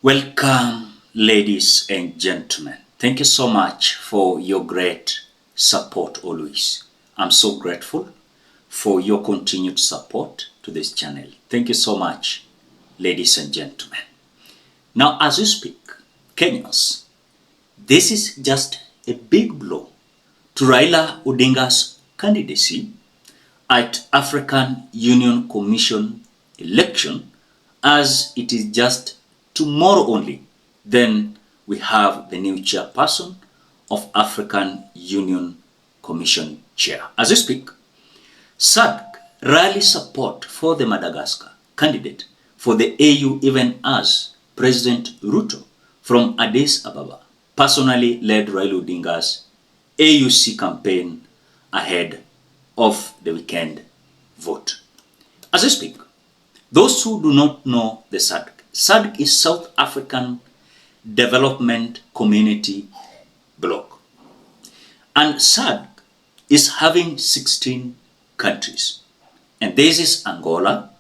Welcome, ladies and gentlemen. Thank you so much for your great support always. I'm so grateful for your continued support to this channel. Thank you so much, ladies and gentlemen. Now, as we speak, Kenyans, this is just a big blow to Raila Odinga's candidacy at African Union Commission election, as it is just tomorrow only. Then we have the new chairperson of African Union Commission chair. As we speak, SADC rally support for the Madagascar candidate for the AU, even as President Ruto from Addis Ababa personally led Raila Odinga's AUC campaign ahead of the weekend vote. As I speak, those who do not know the SADC is South African Development Community Bloc. And SADC is having 16 countries. And this is Angola,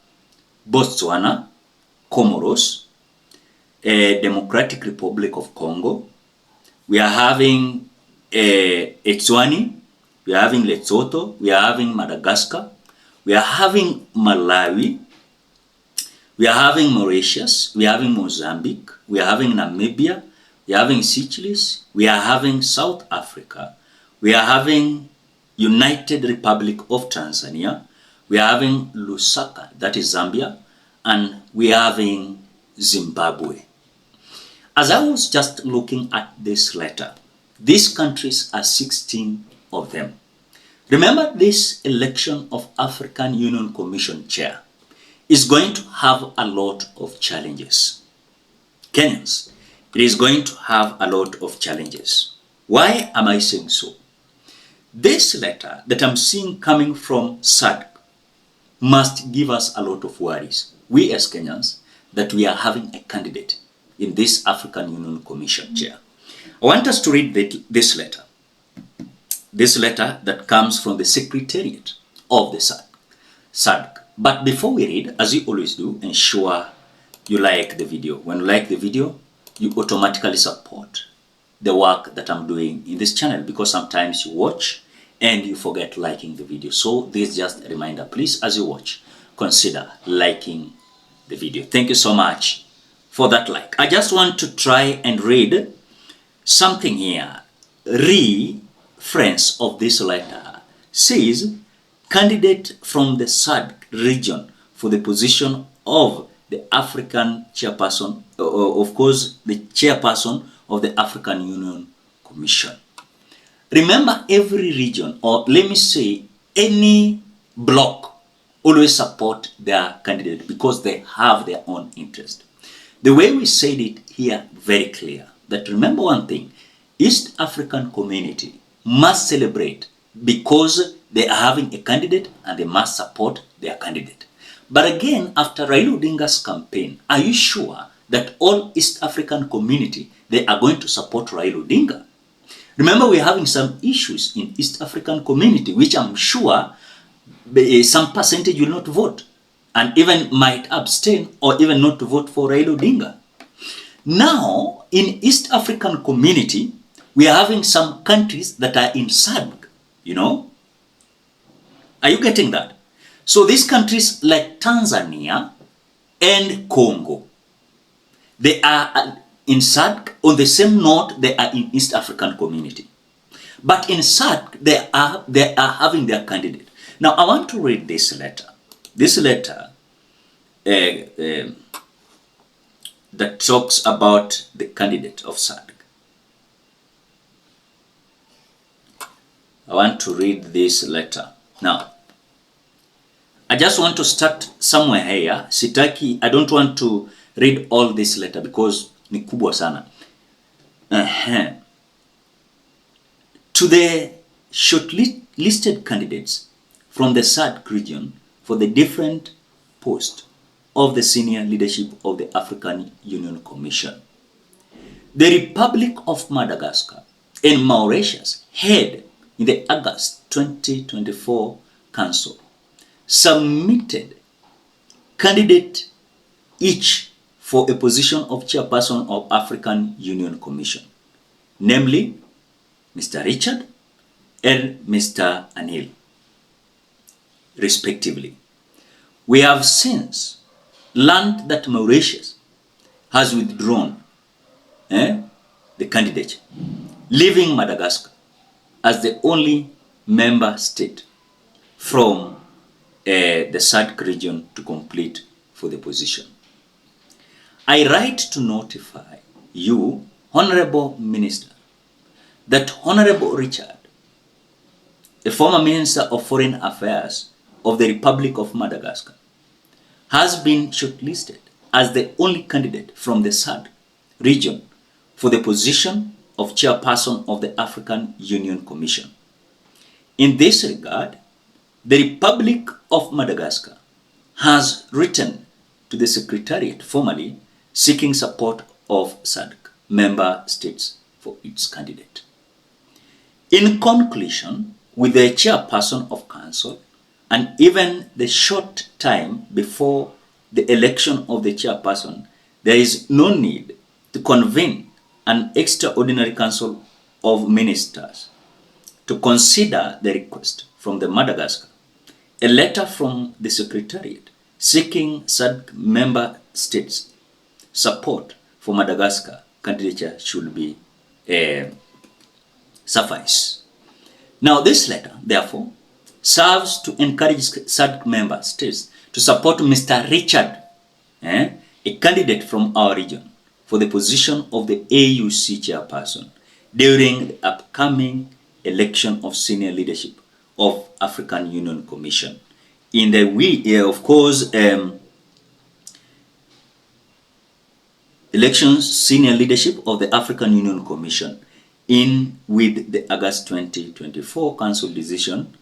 Botswana, Comoros, Democratic Republic of Congo. We are having Eswatini, we are having Lesotho, we are having Madagascar, we are having Malawi, we are having Mauritius, we are having Mozambique, we are having Namibia, we are having Seychelles, we are having South Africa, we are having United Republic of Tanzania, we are having Lusaka, that is Zambia, and we are having Zimbabwe. As I was just looking at this letter, these countries are 16 of them. Remember, this election of African Union Commission chair is going to have a lot of challenges. Kenyans, it is going to have a lot of challenges. Why am I saying so? This letter that I'm seeing coming from SADC must give us a lot of worries. We as Kenyans, that we are having a candidate in this African Union Commission chair. I want us to read this letter. This letter that comes from the Secretariat of the SADC. But before we read, as you always do, ensure you like the video. When you like the video, you automatically support the work that I'm doing in this channel, because sometimes you watch and you forget liking the video. So this is just a reminder. Please, as you watch, consider liking the video. Thank you so much for that like. I just want to try and read something here. Reference of this letter says, candidate from the SADC region for the position of the African chairperson, of course, the chairperson of the African Union Commission. Remember, every region, or let me say, any bloc always support their candidate because they have their own interest. The way we said it here, very clear, that remember one thing, East African community must celebrate because they are having a candidate and they must support their candidate. But again, after Raila Odinga's campaign, are you sure that all East African community, they are going to support Raila Odinga? Remember, we're having some issues in East African community, which I'm sure some percentage will not vote and even might abstain or even not to vote for Raila Odinga. Now, in East African community, we are having some countries that are in SADC, you know. Are you getting that? So these countries like Tanzania and Congo, they are in SADC. On the same note, they are in East African community. But in SADC, they are having their candidate. Now, I want to read this letter. This letter that talks about the candidate of SADC. I want to read this letter. Now, I just want to start somewhere here. Sitaki, I don't want to read all this letter because ni kubwa sana. To the shortlisted candidates from the SADC region for the different posts of the senior leadership of the African Union Commission, the Republic of Madagascar and Mauritius had in the August 2024 Council submitted candidate each for a position of chairperson of African Union Commission, namely Mr. Richard and Mr. Anil, respectively. We have since learned that Mauritius has withdrawn the candidate, leaving Madagascar as the only member state from the SADC region to compete for the position. I write to notify you, Honorable Minister, that Honorable Richard, a former Minister of Foreign Affairs of the Republic of Madagascar, has been shortlisted as the only candidate from the SADC region for the position of chairperson of the African Union Commission. In this regard, the Republic of Madagascar has written to the Secretariat formally seeking support of SADC member states for its candidate. In conclusion, with the chairperson of council and even the short time before the election of the chairperson, there is no need to convene an extraordinary council of ministers to consider the request from the Madagascar. A letter from the Secretariat seeking SADC member states support for Madagascar candidature should be suffice. Now this letter, therefore, serves to encourage SADC member states to support Mr. Richard, a candidate from our region, for the position of the AUC chairperson during the upcoming election of senior leadership of African Union Commission. In the elections senior leadership of the African Union Commission in with the August 2024 Council decision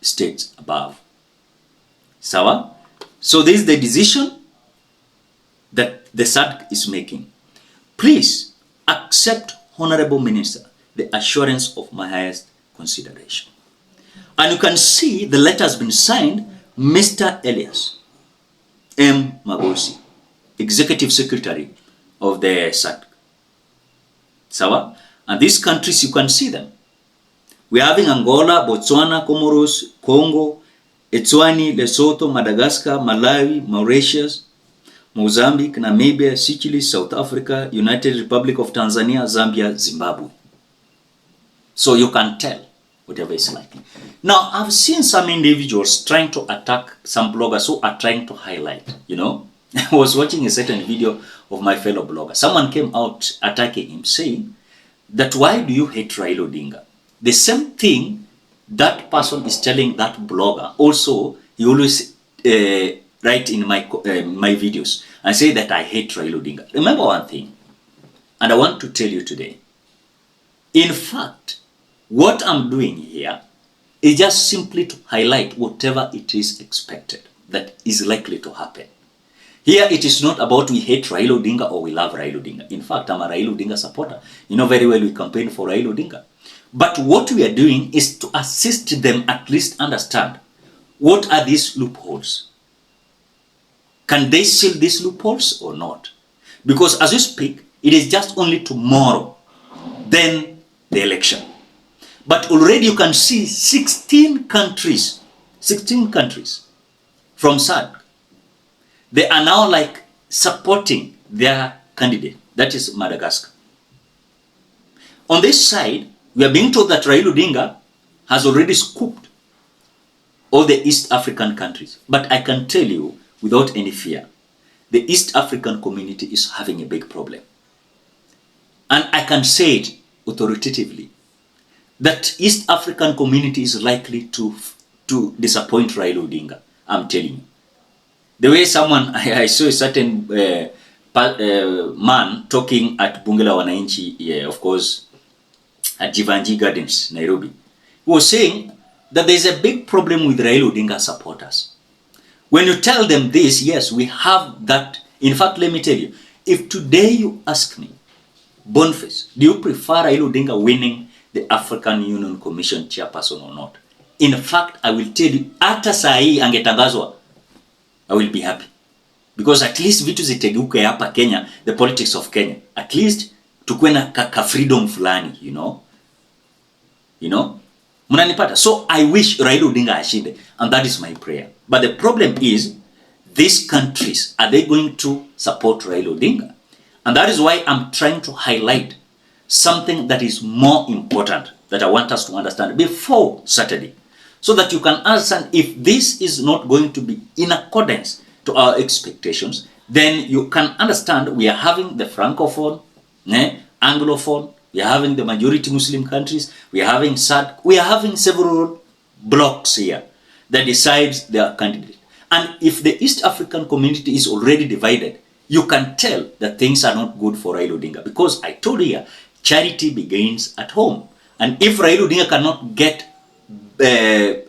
states above. Sawa? So this is the decision that the SADC is making. Please accept, Honorable Minister, the assurance of my highest consideration. And you can see the letter has been signed, Mr. Elias M. Magosi, Executive Secretary of the SADC. Sawa? And these countries, you can see them. We are having Angola, Botswana, Comoros, Congo, Eswatini, Lesotho, Madagascar, Malawi, Mauritius, Mozambique, Namibia, Seychelles, South Africa, United Republic of Tanzania, Zambia, Zimbabwe. So you can tell whatever is likely. Now, I've seen some individuals trying to attack some bloggers who are trying to highlight, I was watching a certain video of my fellow blogger. Someone came out attacking him, saying that why do you hate Raila Odinga? The same thing that person is telling that blogger. Also, he always write in my videos and say that I hate Raila Odinga. Remember one thing, and I want to tell you today. In fact, what I'm doing here is just simply to highlight whatever it is expected that is likely to happen. Here it is not about we hate Raila Odinga or we love Raila Odinga. In fact, I'm a Raila Odinga supporter. You know very well we campaign for Raila Odinga. But what we are doing is to assist them at least understand what are these loopholes. Can they seal these loopholes or not? Because as we speak, it is just only tomorrow, then the election. But already you can see 16 countries from SADC. They are now supporting their candidate, that is Madagascar. On this side, we are being told that Raila Odinga has already scooped all the East African countries. But I can tell you, without any fear, the East African community is having a big problem. And I can say it authoritatively, that East African community is likely to disappoint Raila Odinga. I'm telling you. The way I saw a certain man talking at Bunge la Wananchi, of course, at Jivanji Gardens, Nairobi, he was saying that there's a big problem with Raila Odinga supporters. When you tell them this, yes, we have that. In fact, let me tell you, if today you ask me, Boniface, do you prefer Raila Odinga winning the African Union Commission chairperson or not? In fact, I will tell you, ata saa hii angetangazwa, I will be happy. because at least vitu ziteguke hapa Kenya, the politics of Kenya, at least tukue na ka freedom fulani, you know, mnanipata. So I wish Raila Odinga ashinde, and that is my prayer. But the problem is, these countries, are they going to support Raila Odinga? And that is why I'm trying to highlight something that is more important that I want us to understand before Saturday, so that you can understand if this is not going to be in accordance to our expectations, then you can understand we are having the Francophone, Anglophone, we are having the majority Muslim countries, we are having SADC, we are having several blocks here that decides their candidate. And if the East African community is already divided, you can tell that things are not good for Raila Odinga, because I told you here, charity begins at home. And if Raila Odinga cannot get the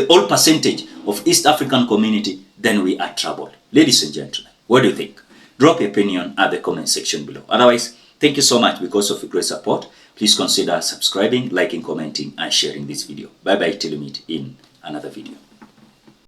old percentage of East African community, then we are troubled. Ladies and gentlemen, what do you think? Drop your opinion at the comment section below. Otherwise, thank you so much because of your great support. Please consider subscribing, liking, commenting, and sharing this video. Bye-bye till we meet in another video.